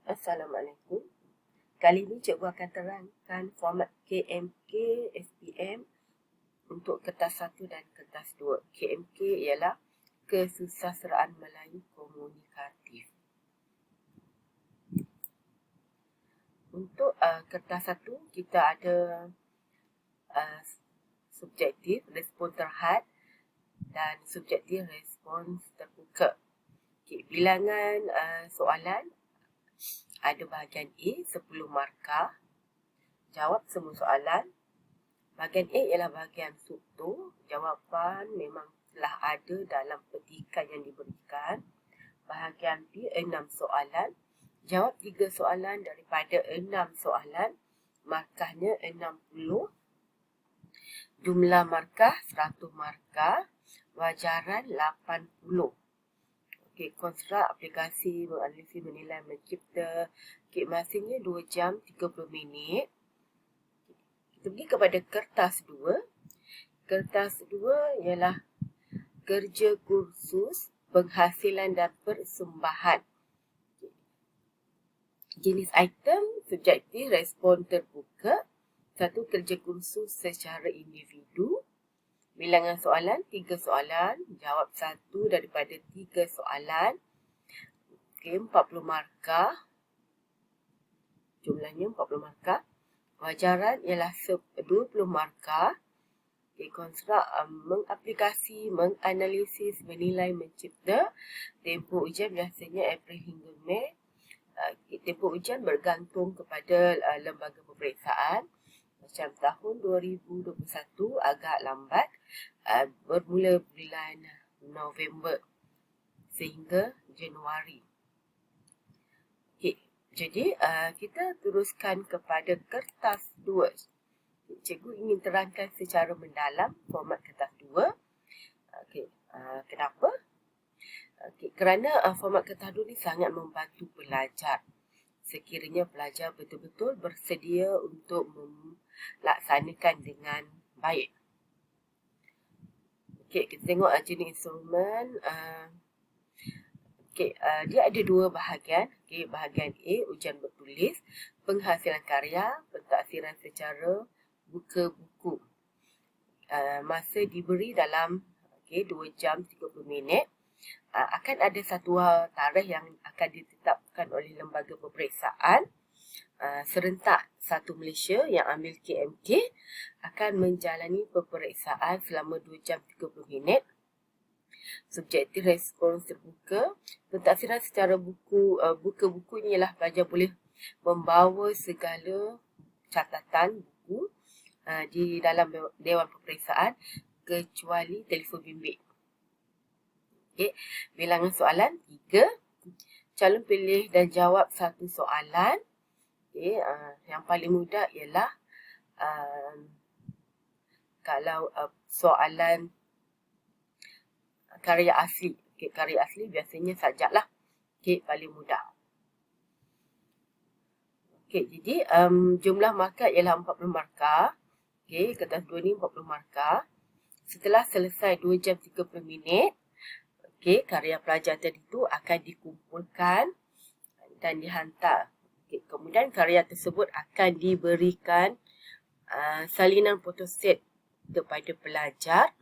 Assalamualaikum. Kali ini cikgu akan terangkan format KMK SPM untuk kertas 1 dan kertas 2. KMK ialah Kesusasteraan Melayu Komunikatif. Untuk kertas 1, kita ada subjektif, respon terhad dan subjektif, respons terbuka. Okay, bilangan soalan ada bahagian A 10 markah. Jawab semua soalan. Bahagian A ialah bahagian struktur. Jawapan memang telah ada dalam petikan yang diberikan. Bahagian B 6 soalan. Jawab 3 soalan daripada 6 soalan. Markahnya 60. Jumlah markah 100 markah. Wajaran 80. Okey, konstruk aplikasi menganalisis, menilai, mencipta. Okey, masanya 2 jam 30 minit. Kita pergi kepada kertas 2. Kertas 2 ialah kerja kursus, penghasilan dan persembahan. Jenis item, subjektif, respon terbuka. 1. Kerja kursus secara individu. Bilangan soalan, 3 soalan. Jawab 1 daripada 3 soalan. Okey, 40 markah. Jumlahnya 40 markah. Wajaran ialah 20 markah. Okey, konstruk mengaplikasi, menganalisis, menilai, mencipta. Tempoh ujian biasanya April hingga Mei. Tempoh ujian bergantung kepada lembaga peperiksaan. Macam tahun 2021 agak lambat, bermula bulan November sehingga Januari. Okay. Jadi kita teruskan kepada kertas 2. Cikgu ingin terangkan secara mendalam format kertas 2. Okay. Kenapa? Okay. Kerana format kertas 2 ni sangat membantu pelajar. Sekiranya pelajar betul-betul bersedia untuk melaksanakan dengan baik. Okey, kita tengok jenis instrumen. Okey, dia ada 2 bahagian. Okey, bahagian A, ujian bertulis, penghasilan karya, pentaksiran secara buka buku. Masa diberi dalam 2 jam 30 minit. Akan ada satu tarikh yang akan ditetapkan oleh lembaga peperiksaan serentak satu Malaysia yang ambil KMK akan menjalani peperiksaan selama 2 jam 30 minit. Subjektif, respons terbuka. Pentaksiran secara buka buku ni ialah pelajar boleh membawa segala catatan buku di dalam dewan peperiksaan kecuali telefon bimbit. Okay. Bilangan soalan 3. Calon pilih dan jawab satu soalan. Okay. Yang paling mudah ialah kalau soalan karya asli. Okay. Karya asli biasanya sajak lah. Okay. Paling mudah. Okay. Jadi jumlah markah ialah 40 markah. Okay. Kertas 2 ni 40 markah. Setelah selesai 2 jam 30 minit. Okay, karya pelajar tadi tu akan dikumpulkan dan dihantar. Okay, kemudian karya tersebut akan diberikan salinan fotoset kepada pelajar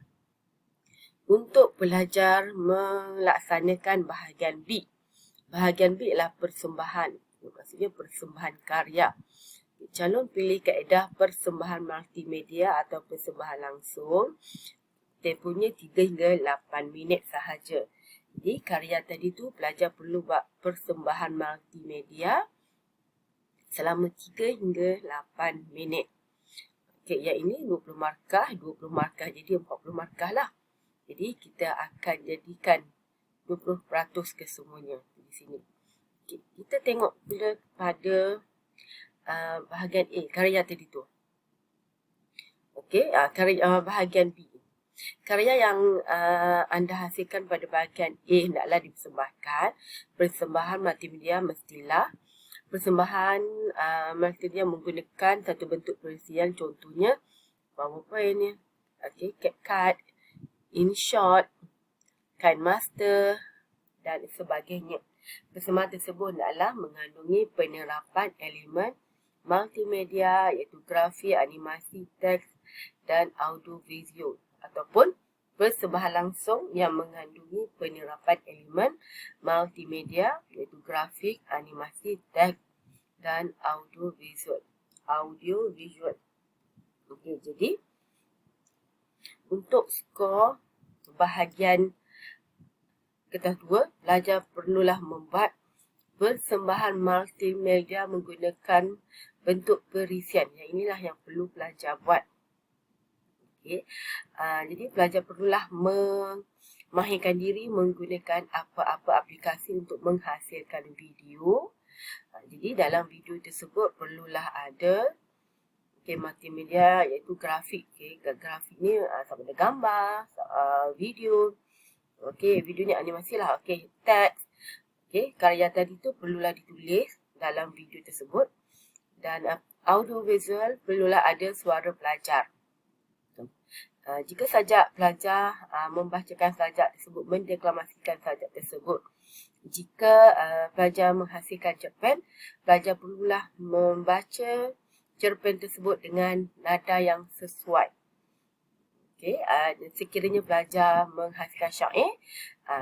untuk pelajar melaksanakan bahagian B. Bahagian B ialah persembahan. Maksudnya persembahan karya. Calon pilih kaedah persembahan multimedia atau persembahan langsung. Tempohnya 3 hingga 8 minit sahaja. Jadi karya tadi tu pelajar perlu buat persembahan multimedia selama 3 hingga 8 minit. Okey, yang ini 20 markah, 20 markah jadi 40 markah lah. Jadi kita akan jadikan 20% kesemuanya di sini. Okey, kita tengok bila pada bahagian A, karya tadi tu. Okey, bahagian B. Karya yang anda hasilkan pada bahagian A hendaklah dipersembahkan. Persembahan multimedia mestilah persembahan multimedia menggunakan satu bentuk perisian, contohnya PowerPoint, CapCut, InShot, KineMaster dan sebagainya. Persembahan tersebut adalah mengandungi penerapan elemen multimedia iaitu grafik, animasi, teks dan audiovisual ataupun persembahan langsung yang mengandungi penerapan elemen multimedia iaitu grafik, animasi, teks dan audiovisual. Okey, jadi untuk skor bahagian kertas 2, pelajar perlulah membuat persembahan multimedia menggunakan bentuk perisian. Yang inilah yang perlu pelajar buat. Okay. Jadi pelajar perlulah memahirkan diri menggunakan apa-apa aplikasi untuk menghasilkan video. Jadi dalam video tersebut perlulah ada multimedia iaitu grafik. Grafik ni sama ada gambar, video. Video ni animasi lah. Teks. Karya tadi tu perlulah ditulis dalam video tersebut. Dan audio visual perlulah ada suara pelajar. Jika sajak pelajar membacakan sajak tersebut, mendeklamasikan sajak tersebut. Jika pelajar menghasilkan cerpen, pelajar perlulah membaca cerpen tersebut dengan nada yang sesuai. Sekiranya pelajar menghasilkan syair,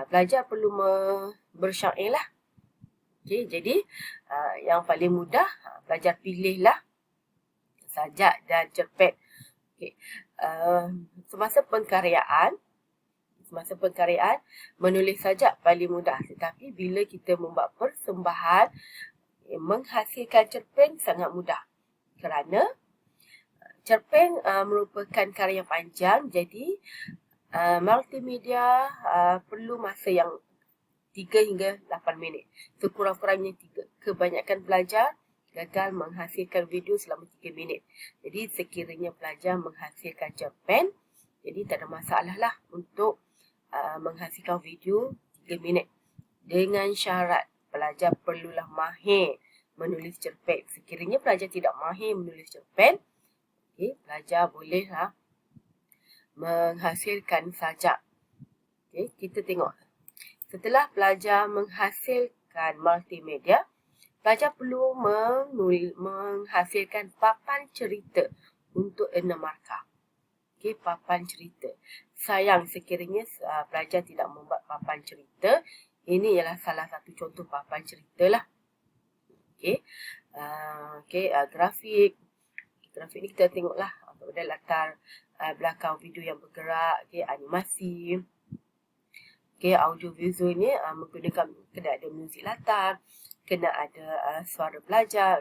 pelajar perlu bersyair lah. Jadi yang paling mudah, pelajar pilihlah sajak dan cerpen. Semasa pengkaryaan, menulis sajak paling mudah. Tetapi bila kita membuat persembahan, menghasilkan cerpen sangat mudah. Kerana cerpen merupakan karya panjang, jadi multimedia perlu masa yang 3 hingga 8 minit. Sekurang-kurangnya 3. Kebanyakan pelajar gagal menghasilkan video selama 3 minit. Jadi sekiranya pelajar menghasilkan cerpen, jadi tak ada masalah lah untuk menghasilkan video 3 minit. Dengan syarat pelajar perlulah mahir menulis cerpen. Sekiranya pelajar tidak mahir menulis cerpen, pelajar bolehlah menghasilkan sajak. Kita tengok. Setelah pelajar menghasilkan multimedia, pelajar perlu menghasilkan papan cerita untuk 6 markah. Papan cerita. Sayang sekiranya pelajar tidak membuat papan cerita. Ini ialah salah satu contoh papan cerita lah. Grafik. Grafik ni kita tengoklah pada latar belakang video yang bergerak, animasi. Audio visual ni menggunakan, kena ada muzik latar, kena ada suara pelajar.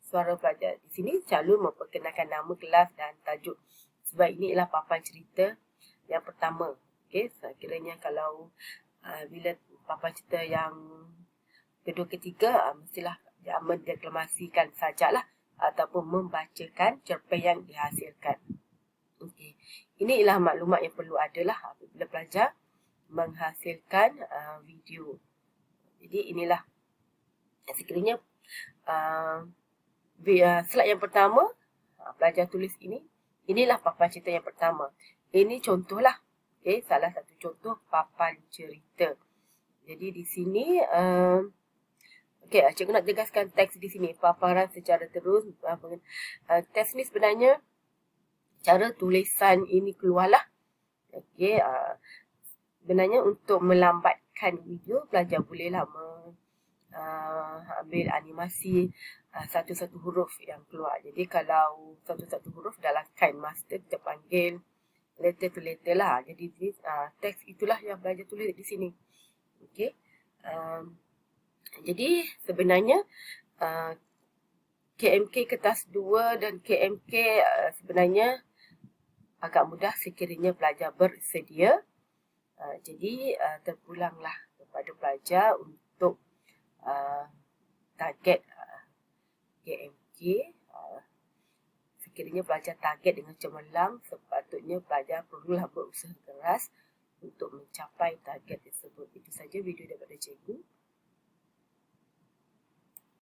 Suara pelajar di sini selalu memperkenalkan nama kelas dan tajuk. Sebab ini ialah papan cerita yang pertama. Sekiranya kalau bila papan cerita yang kedua, ketiga, mestilah mendeklamasikan sajak lah ataupun membacakan cerpen yang dihasilkan. Ini ialah maklumat yang perlu adalah apabila pelajar menghasilkan video. Jadi inilah sekiranya slide yang pertama pelajar tulis ini. Inilah papan cerita yang pertama. Ini contohlah. Salah satu contoh papan cerita. Jadi di sini cikgu nak tegaskan teks di sini. Paparan secara terus. Teks ni sebenarnya cara tulisan ini keluarlah. Sebenarnya untuk melambatkan video, pelajar bolehlah ambil animasi satu-satu huruf yang keluar. Jadi kalau satu-satu huruf dalam KineMaster kita panggil letter to letter lah. Jadi teks itulah yang pelajar tulis di sini. Jadi sebenarnya KMK kertas 2 dan KMK sebenarnya agak mudah sekiranya pelajar bersedia. Jadi terpulanglah kepada pelajar untuk target KMK. Sekiranya pelajar target dengan cemerlang, sepatutnya pelajar perlulah berusaha keras untuk mencapai target tersebut. Itu saja video daripada cikgu.